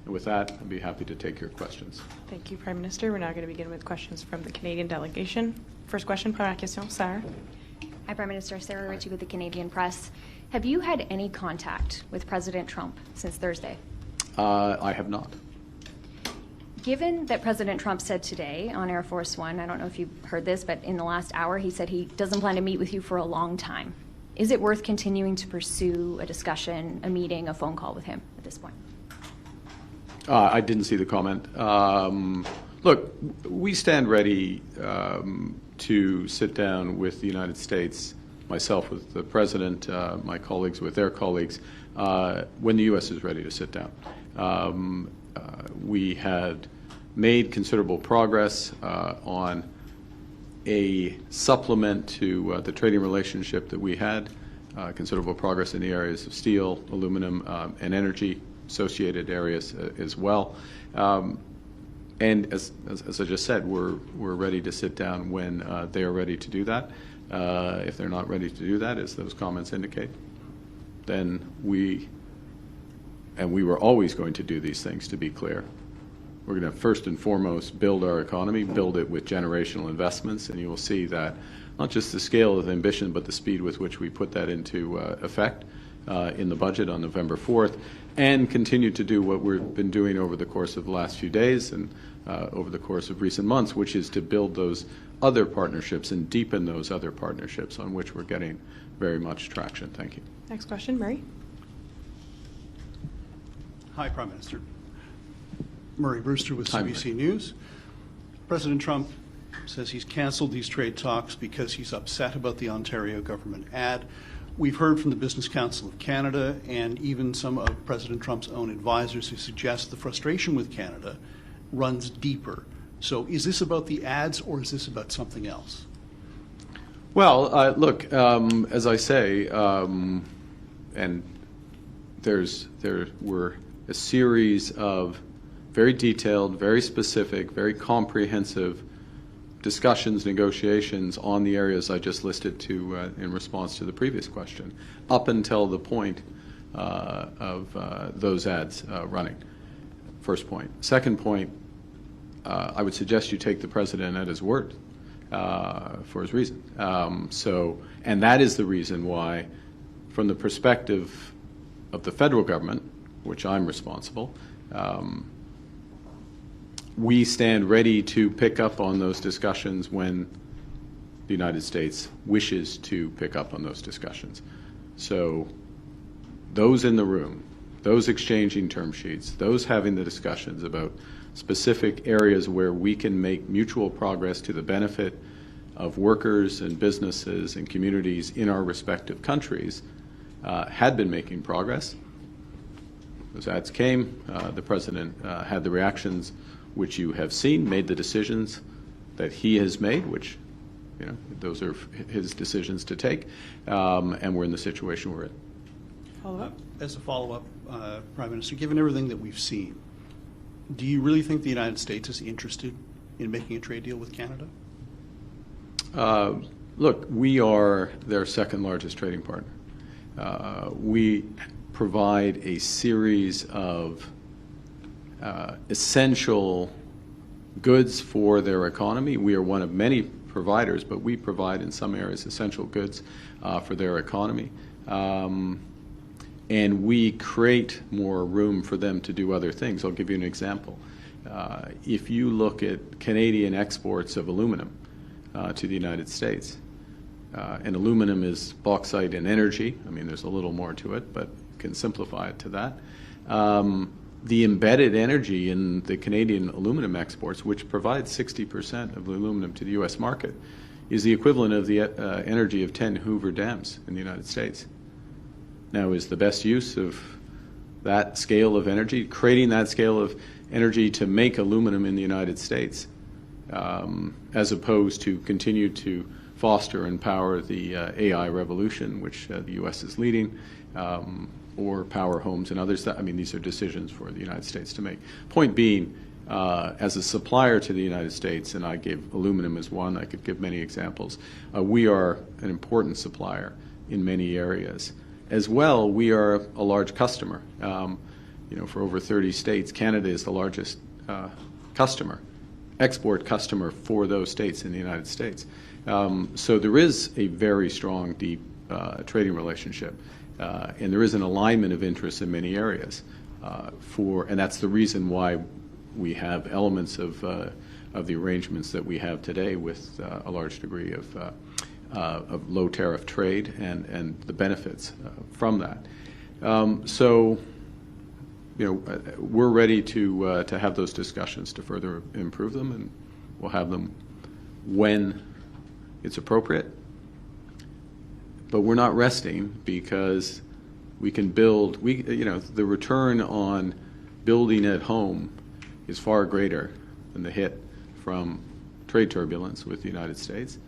And with that, I'd be happy to take your questions. Thank you, Prime Minister. We're now going to begin with questions from the Canadian delegation. First question, première question, Sarah. Hi, Prime Minister. Sarah Ritchie with the Canadian Press. Have you had any contact with President Trump since Thursday? I have not. Given that President Trump said today on Air Force One, I don't know if you heard this, but in the last hour he said he doesn't plan to meet with you for a long time. Is it worth continuing to pursue a discussion, a meeting, a phone call with him at this point? I didn't see the comment. Look, we stand ready to sit down with the United States, myself with the President, my colleagues with their colleagues, when the U.S. is ready to sit down. We had made considerable progress on a supplement to the trading relationship that we had, considerable progress in the areas of steel, aluminum, and energy, associated areas as well. And as I just said, we're ready to sit down when they are ready to do that. If they're not ready to do that, as those comments indicate, then we were always going to do these things, to be clear. We're going to first and foremost build our economy, build it with generational investments, and you will see that not just the scale of ambition, but the speed with which we put that into effect in the budget on November 4th, and continue to do what we've been doing over the course of the last few days and over the course of recent months, which is to build those other partnerships and deepen those other partnerships on which we're getting very much traction. Thank you. Next question, Murray. Hi, Prime Minister. Murray Brewster with Hi, CBC Murray. News. President Trump says he's canceled these trade talks because he's upset about the Ontario government ad. We've heard from the Business Council of Canada and even some of President Trump's own advisors who suggest the frustration with Canada runs deeper. So is this about the ads or is this about something else? Well, look, as I say, and there were a series of very detailed, very specific, very comprehensive discussions, negotiations on the areas I just listed to in response to the previous question, up until the point of those ads running. First point. Second point, I would suggest you take the President at his word for his reason. And that is the reason why, from the perspective of the federal government, which I'm responsible, we stand ready to pick up on those discussions when the United States wishes to pick up on those discussions. So those in the room, those exchanging term sheets, those having the discussions about specific areas where we can make mutual progress to the benefit of workers and businesses and communities in our respective countries had been making progress. Those ads came, the President had the reactions which you have seen, made the decisions that he has made, which, you know, those are his decisions to take, and we're in the situation we're in. Follow-up? As a follow-up, Prime Minister, given everything that we've seen, do you really think the United States is interested in making a trade deal with Canada? Look, we are their second largest trading partner. We provide a series of essential goods for their economy. We are one of many providers, but we provide in some areas essential goods for their economy. And we create more room for them to do other things. I'll give you an example. If you look at Canadian exports of aluminum to the United States, and aluminum is bauxite and energy. I mean, there's a little more to it, but can simplify it to that. The embedded energy in the Canadian aluminum exports, which provides 60% of the aluminum to the U.S. market, is the equivalent of the energy of 10 Hoover dams in the United States. Now, is the best use of that scale of energy, creating that scale of energy to make aluminum in the United States, as opposed to continue to foster and power the AI revolution, which the U.S. is leading, or power homes and others? I mean, these are decisions for the United States to make. Point being, as a supplier to the United States, and I gave aluminum as one, I could give many examples, we are an important supplier in many areas. As well, we are a large customer. for over 30 states, Canada is the largest export customer for those states in the United States. So there is a very strong, deep trading relationship, and there is an alignment of interests in many areas. And that's the reason why we have elements of the arrangements that we have today with a large degree of low tariff trade and the benefits from that. So, we're ready to have those discussions to further improve them, and we'll have them when it's appropriate. But we're not resting, because we can build. The return on building at home is far greater than the hit from trade turbulence with the United States,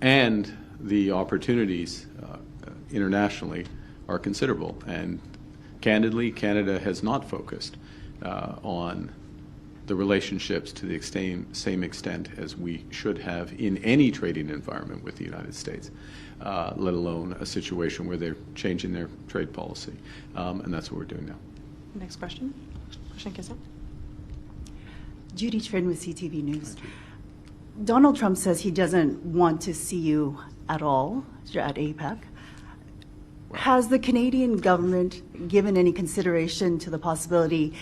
and the opportunities internationally are considerable. And candidly, Canada has not focused on the relationships to the same extent as we should have in any trading environment with the United States, let alone a situation where they're changing their trade policy. And that's what we're doing now. Next question. Prochaine question. Judy Trin with CTV News. Donald Trump says he doesn't want to see you at all at APEC. Has the Canadian government given any consideration to the possibility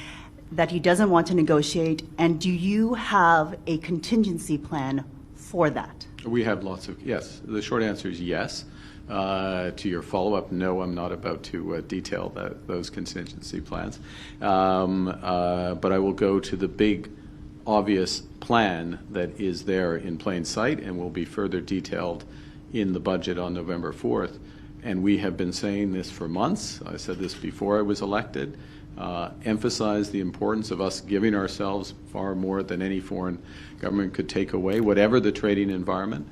that he doesn't want to negotiate, and do you have a contingency plan for that? We have lots of, yes. The short answer is yes. To your follow-up, no, I'm not about to detail those contingency plans. But I will go to the big, obvious plan that is there in plain sight and will be further detailed in the budget on November 4th. And we have been saying this for months. I said this before I was elected. Emphasize the importance of us giving ourselves far more than any foreign government could take away, whatever the trading environment.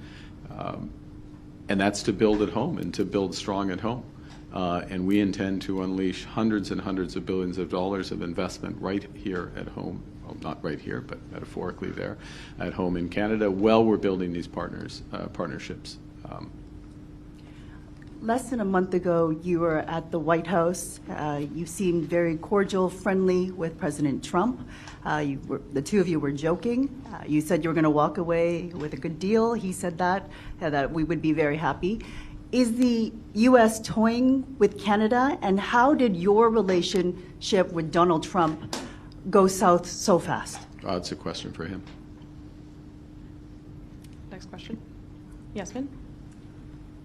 And that's to build at home and to build strong at home. And we intend to unleash hundreds and hundreds of billions of dollars of investment right here at home. Well, not right here, but metaphorically there at home in Canada, while we're building these partnerships. Less than a month ago, you were at the White House. You seemed very cordial, friendly with President Trump. The two of you were joking. You said you were going to walk away with a good deal. He said that we would be very happy. Is the U.S. toying with Canada, and how did your relationship with Donald Trump go south so fast? It's a question for him. Next question. Yasmin.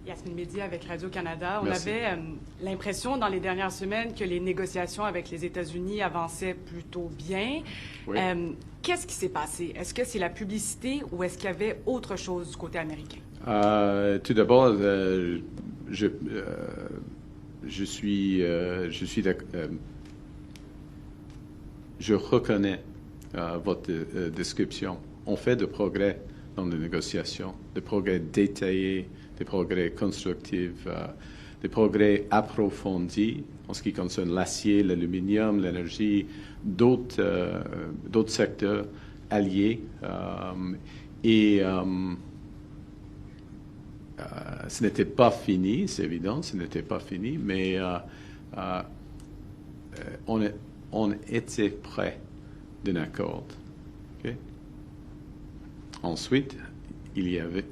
Yasmin Mehdi avec Radio-Canada. On Merci. avait l'impression dans les dernières semaines que les négociations avec les États-Unis avançaient plutôt bien. Oui. Qu'est-ce qui s'est passé? Est-ce que c'est la publicité ou est-ce qu'il y avait autre chose du côté américain? Tout d'abord, je reconnais votre description. On fait de progrès dans les négociations, des progrès détaillés, des progrès constructifs, des progrès approfondis en ce qui concerne l'acier, l'aluminium, l'énergie, d'autres secteurs alliés. Et ce n'était pas fini, c'est évident, ce n'était pas fini, mais on était près d'un accord. Okay? Ensuite, il y avait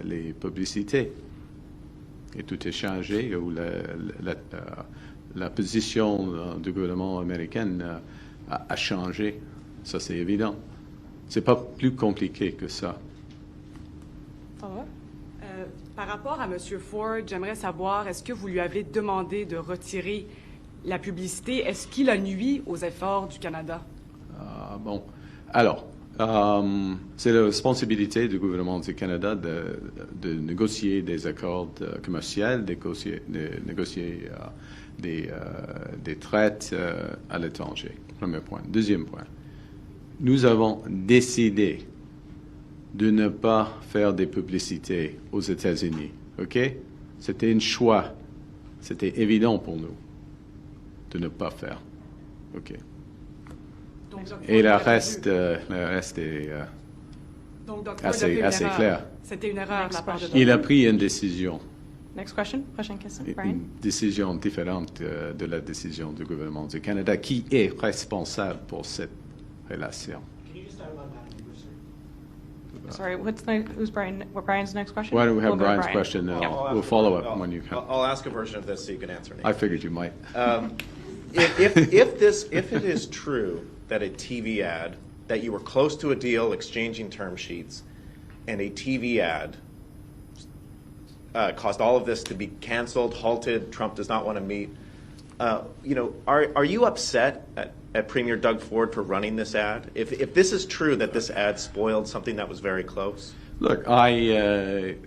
les publicités. Et tout est changé, où la position du gouvernement américain a changé. Ça, c'est évident. C'est pas plus compliqué que ça. Follow-up. Par rapport à M. Ford, j'aimerais savoir, est-ce que vous lui avez demandé de retirer la publicité? Est-ce qu'il a nui aux efforts du Canada? Bon. Alors, c'est la responsabilité du gouvernement du Canada de négocier des accords commerciaux, de négocier des traités à l'étranger. Premier point. Deuxième point. Nous avons décidé de ne pas faire des publicités aux États-Unis. OK? C'était un choix. C'était évident pour nous de ne pas faire. OK. Et le reste est Donc, Dr. assez clair. C'était une erreur de la part de Il a pris une décision Next question. Prochaine question. Brian. Une décision différente de la décision du gouvernement du Canada. Qui est responsable pour cette relation? Sorry, who's Brian? What Brian's next question? Why don't we have We'll go to Brian's Brian. question, and Yeah. we'll follow up when you come. I'll ask a version of this so you can answer me. I figured you might. If it is true that a TV ad, that you were close to a deal, exchanging term sheets, and a TV ad caused all of this to be canceled, halted, Trump does not want to meet, are you upset at Premier Doug Ford for running this ad? If this is true that this ad spoiled something that was very close? Look, I'd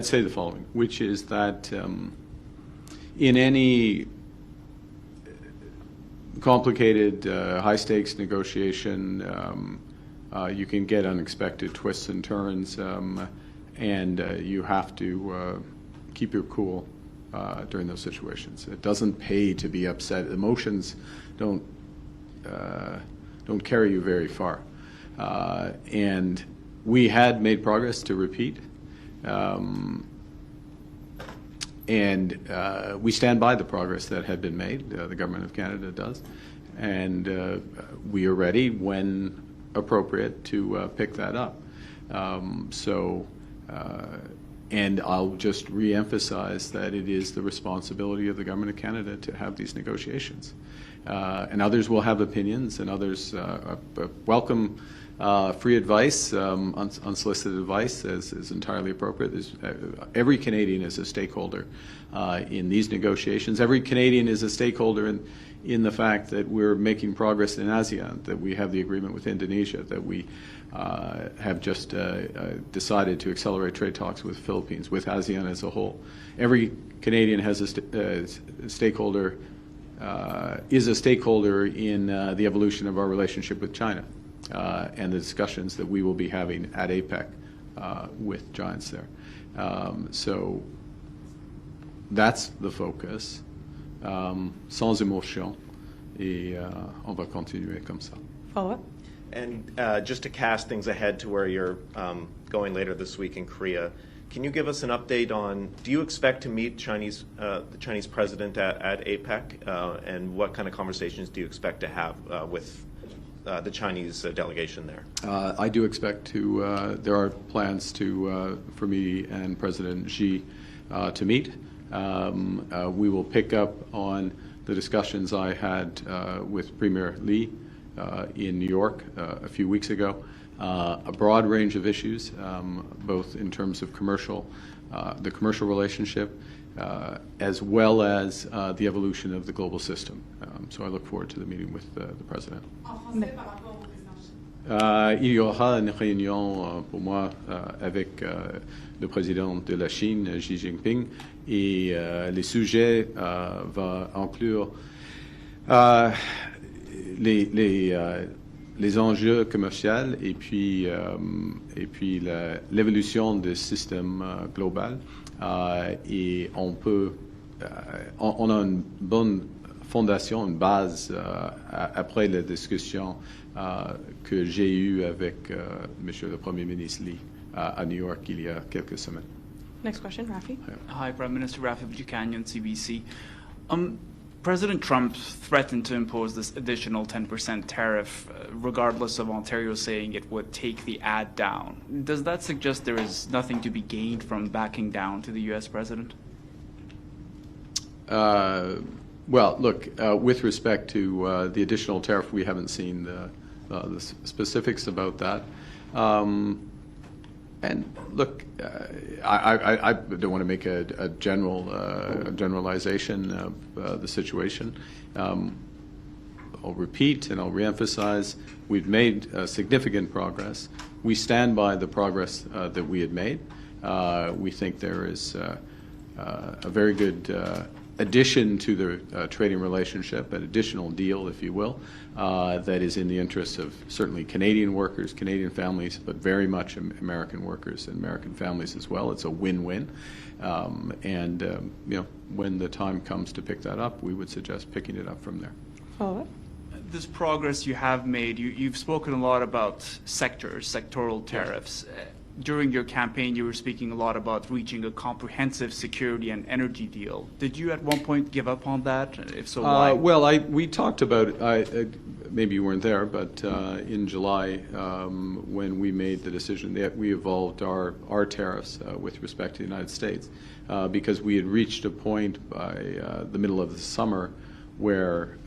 say the following, which is that in any complicated, high-stakes negotiation, you can get unexpected twists and turns, and you have to keep your cool during those situations. It doesn't pay to be upset. Emotions don't carry you very far. And we had made progress, to repeat, and we stand by the progress that had been made. The Government of Canada does. And we are ready, when appropriate, to pick that up. And I'll just re-emphasize that it is the responsibility of the Government of Canada to have these negotiations. And others will have opinions, and others welcome free advice, unsolicited advice is entirely appropriate. Every Canadian is a stakeholder in these negotiations. Every Canadian is a stakeholder in the fact that we're making progress in ASEAN, that we have the agreement with Indonesia, that we have just decided to accelerate trade talks with the Philippines, with ASEAN as a whole. Every Canadian has a stakeholder, is a stakeholder in the evolution of our relationship with China and the discussions that we will be having at APEC with giants there. So that's the focus, sans émotion, et on va continuer comme ça. Follow up. And just to cast things ahead to where you're going later this week in Korea, can you give us an update on, do you expect to meet the Chinese president at APEC? And what kind of conversations do you expect to have with the Chinese delegation there? I do expect to, there are plans for me and President Xi to meet. We will pick up on the discussions I had with Premier Lee in New York a few weeks ago. A broad range of issues, both in terms of the commercial relationship, as well as the evolution of the global system. So I look forward to the meeting with the President. Il y aura une réunion pour moi avec le président de la Chine, Xi Jinping, et les sujets vont inclure les enjeux commerciaux et puis l'évolution du système global. Et on a une bonne fondation, une base après la discussion que j'ai eue avec Monsieur le Premier ministre Lee à New York il y a quelques semaines. Next question, Rafi. Hi, Prime Minister Rafi Buchanan, CBC. President Trump threatened to impose this additional 10% tariff, regardless of Ontario saying it would take the ad down. Does that suggest there is nothing to be gained from backing down to the U.S. president? Well, look, with respect to the additional tariff, we haven't seen the specifics about that. And look, I don't want to make a generalization of the situation. I'll repeat and I'll reemphasize, we've made significant progress. We stand by the progress that we had made. We think there is a very good addition to the trading relationship, an additional deal, if you will, that is in the interests of certainly Canadian workers, Canadian families, but very much American workers and American families as well. It's a win-win. When the time comes to pick that up, we would suggest picking it up from there. Follow up. This progress you have made, you've spoken a lot about sectoral tariffs. during your campaign, you were speaking a lot about reaching a comprehensive security and energy deal. Did you at one point give up on that? If so, why? Well, we talked about it. Maybe you weren't there, but in July, when we made the decision that we evolved our tariffs with respect to the United States, because we had reached a point by the middle of the summer where,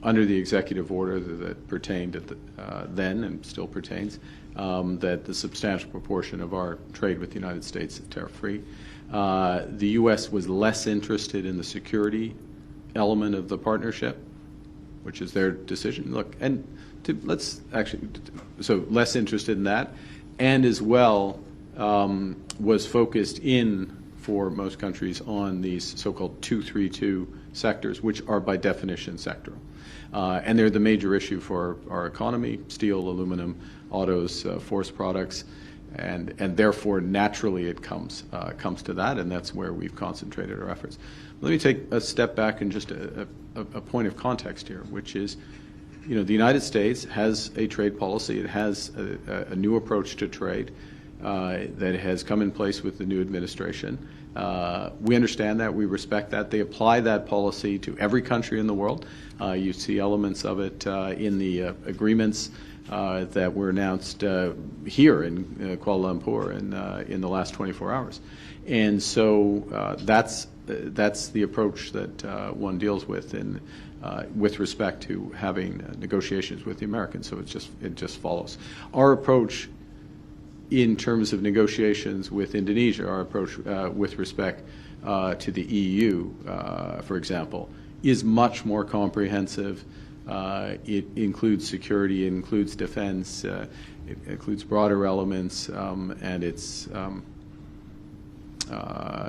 under the executive order that pertained at then and still pertains, that the substantial proportion of our trade with the United States is tariff-free. The U.S. was less interested in the security element of the partnership, which is their decision. Look, and let's actually, so less interested in that, and as well was focused in, for most countries, on these so-called 232 sectors, which are by definition sectoral. And they're the major issue for our economy: steel, aluminum, autos, forest products, and therefore naturally it comes to that, and that's where we've concentrated our efforts. Let me take a step back and just a point of context here, which is, you know, the United States has a trade policy. It has a new approach to trade that has come in place with the new administration. We understand that. We respect that. They apply that policy to every country in the world. You see elements of it in the agreements that were announced here in Kuala Lumpur in the last 24 hours. And so that's the approach that one deals with with respect to having negotiations with the Americans. So it just follows. Our approach in terms of negotiations with Indonesia, our approach with respect to the EU, for example, is much more comprehensive. It includes security, it includes defense, it includes broader elements, and it's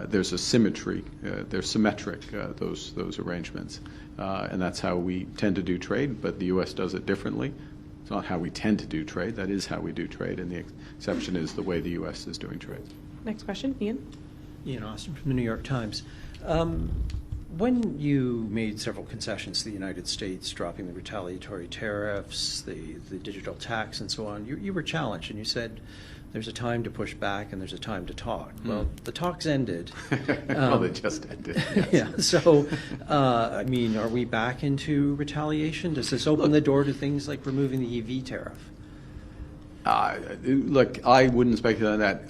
there's a symmetry. They're symmetric, those arrangements, and that's how we tend to do trade. But the U.S. does it differently. It's not how we tend to do trade. That is how we do trade, and the exception is the way the U.S. is doing trade. Next question, Ian. Ian Austin from the New York Times. When you made several concessions to the United States, dropping the retaliatory tariffs, the digital tax, and so on, you were challenged, and you said there's a time to push back and there's a time to talk. Well, the talks ended. Well, they just ended. Yes. Yeah. So, I mean, are we back into retaliation? Does this open the door to things like removing the EV tariff? Look, I wouldn't speculate on that.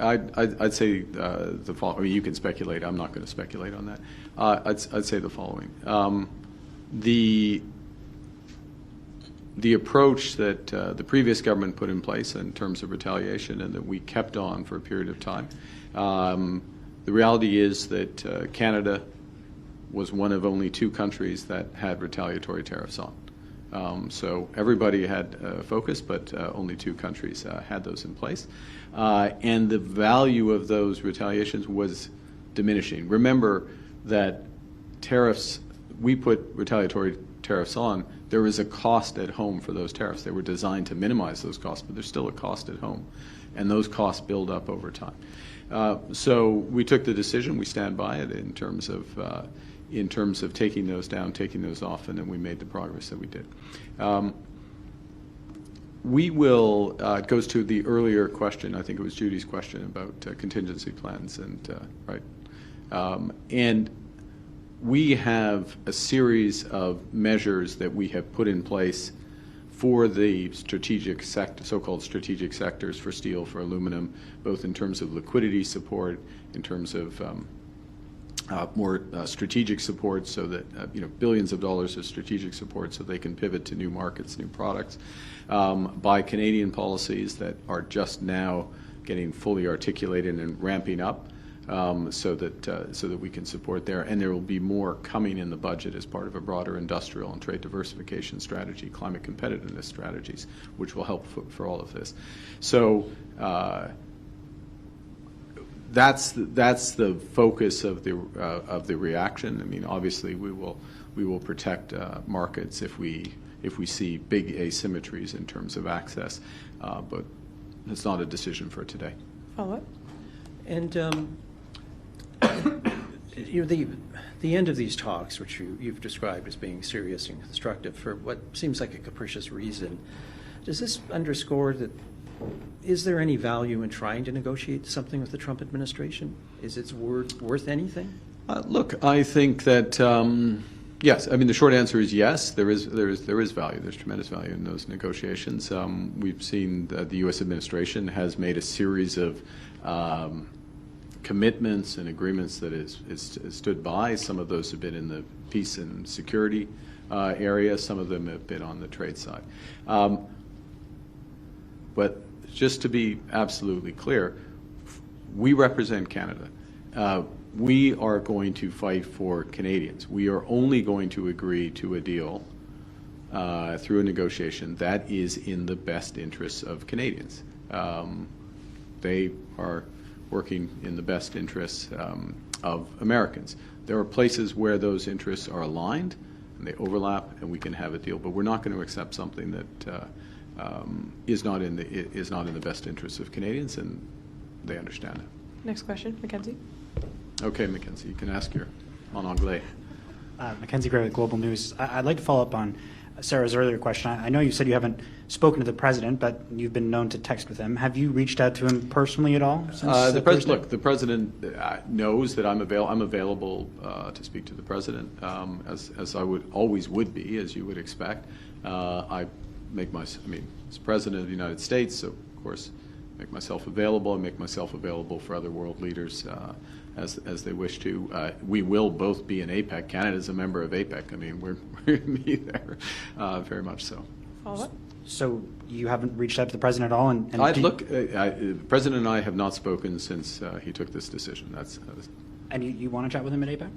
I'd say the following. I mean, you can speculate. I'm not going to speculate on that. I'd say the following. The approach that the previous government put in place in terms of retaliation and that we kept on for a period of time, the reality is that Canada was one of only 2 countries that had retaliatory tariffs on. So everybody had focus, but only 2 countries had those in place. And the value of those retaliations was diminishing. Remember that tariffs, we put retaliatory tariffs on, there was a cost at home for those tariffs. They were designed to minimize those costs, but there's still a cost at home. And those costs build up over time. So we took the decision, we stand by it in terms of taking those down, taking those off, and then we made the progress that we did. We will, it goes to the earlier question, I think it was Judy's question about contingency plans, and right. And we have a series of measures that we have put in place for the strategic so-called strategic sectors for steel, for aluminum, both in terms of liquidity support, in terms of more strategic support, so that billions of dollars of strategic support, so they can pivot to new markets, new products, by Canadian policies that are just now getting fully articulated and ramping up, so that we can support there. And there will be more coming in the budget as part of a broader industrial and trade diversification strategy, climate competitiveness strategies, which will help for all of this. So. That's the focus of the reaction. I mean, obviously, we will protect markets if we see big asymmetries in terms of access, but it's not a decision for today. Follow up. And the end of these talks, which you've described as being serious and constructive for what seems like a capricious reason, does this underscore that Is there any value in trying to negotiate something with the Trump administration? Is its word worth anything? Look, I think that yes. I mean, the short answer is yes. There is value. There's tremendous value in those negotiations. We've seen that the U.S. administration has made a series of commitments and agreements that is stood by. Some of those have been in the peace and security area. Some of them have been on the trade side. But just to be absolutely clear, we represent Canada. We are going to fight for Canadians. We are only going to agree to a deal through a negotiation that is in the best interests of Canadians. They are working in the best interests of Americans. There are places where those interests are aligned and they overlap, and we can have a deal. But we're not going to accept something that is not in the best interests of Canadians, and they understand it. Next question, Mackenzie. Okay, Mackenzie, you can ask your en anglais. Mackenzie Gray with Global News. I'd like to follow up on Sarah's earlier question. I know you said you haven't spoken to the president, but you've been known to text with him. Have you reached out to him personally at all? The president knows that I'm available to speak to the president, as I always would be, as you would expect. As president of the United States, so of course, make myself available. I make myself available for other world leaders as they wish to. We will both be in APEC. Canada's a member of APEC. I mean, we're going to be there very much so. Follow up? So you haven't reached out to the president at all? The president and I have not spoken since he took this decision. And you want to chat with him at APEC?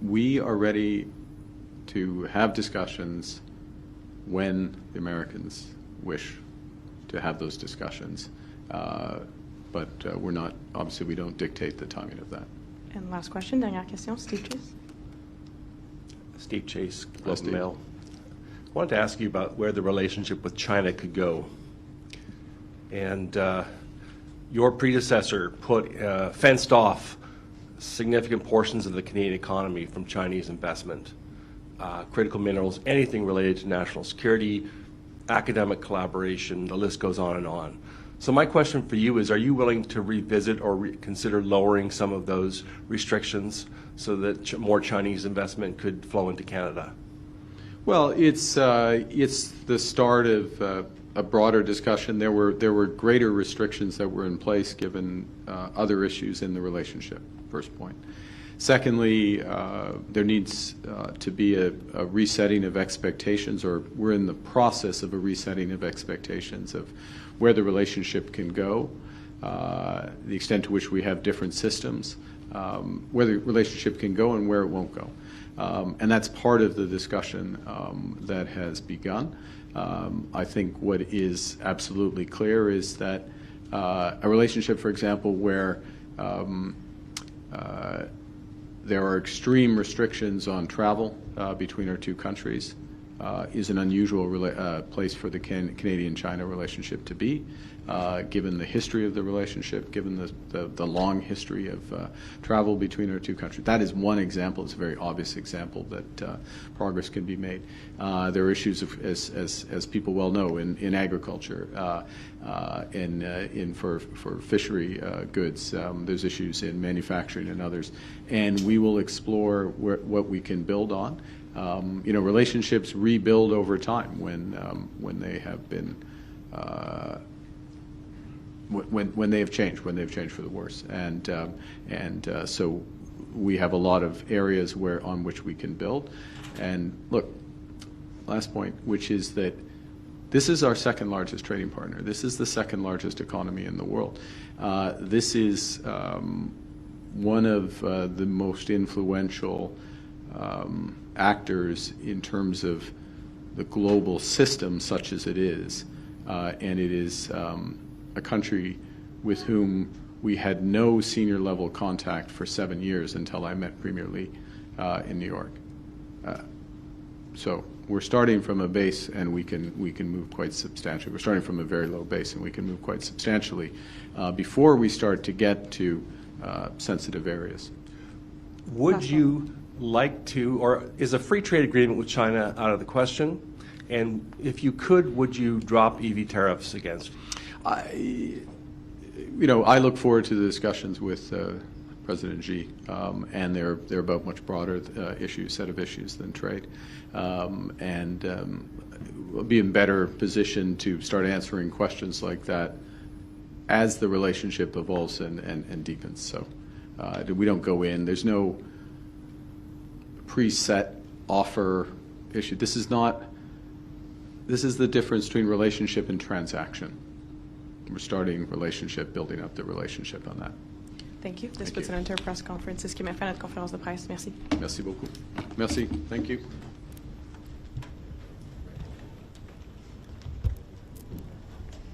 We are ready to have discussions when the Americans wish to have those discussions. But we're not, obviously we don't dictate the timing of that. And last question, dernière question, Steve Chase. Steve Chase, Globe and Mail. I wanted to ask you about where the relationship with China could go. And your predecessor fenced off significant portions of the Canadian economy from Chinese investment, critical minerals, anything related to national security, academic collaboration, the list goes on and on. So my question for you is, are you willing to revisit or consider lowering some of those restrictions so that more Chinese investment could flow into Canada? Well, it's the start of a broader discussion. There were greater restrictions that were in place given other issues in the relationship, first point. Secondly, there needs to be a resetting of expectations, or we're in the process of a resetting of expectations of where the relationship can go, the extent to which we have different systems, where the relationship can go and where it won't go. And that's part of the discussion that has begun. I think what is absolutely clear is that a relationship, for example, where there are extreme restrictions on travel between our two countries is an unusual place for the Canadian-China relationship to be, given the history of the relationship, given the long history of travel between our two countries. That is one example. It's a very obvious example that progress can be made. There are issues, as people well know, in agriculture, for fishery goods. There's issues in manufacturing and others. And we will explore what we can build on. Relationships rebuild over time when they have been when they have changed for the worse, and so we have a lot of areas on which we can build. And look, last point, which is that this is our second largest trading partner. This is the second largest economy in the world. This is one of the most influential actors in terms of the global system, such as it is, and it is a country with whom we had no senior level contact for 7 years until I met Premier Lee in New York. So we're starting from a base, and we can move quite substantially. We're starting from a very low base, and we can move quite substantially before we start to get to sensitive areas. Would you like to, or is a free trade agreement with China out of the question? And if you could, would you drop EV tariffs against? I look forward to the discussions with President Xi, and they're about much broader set of issues than trade, and we'll be in better position to start answering questions like that as the relationship evolves and deepens. So we don't go in. There's no preset offer issue. This is the difference between relationship and transaction. We're starting relationship, building up the relationship on that. Thank you. This puts an end to our press conference. C'est ce qui m'a fait notre conférence de presse. Merci. Merci beaucoup. Merci. Thank you.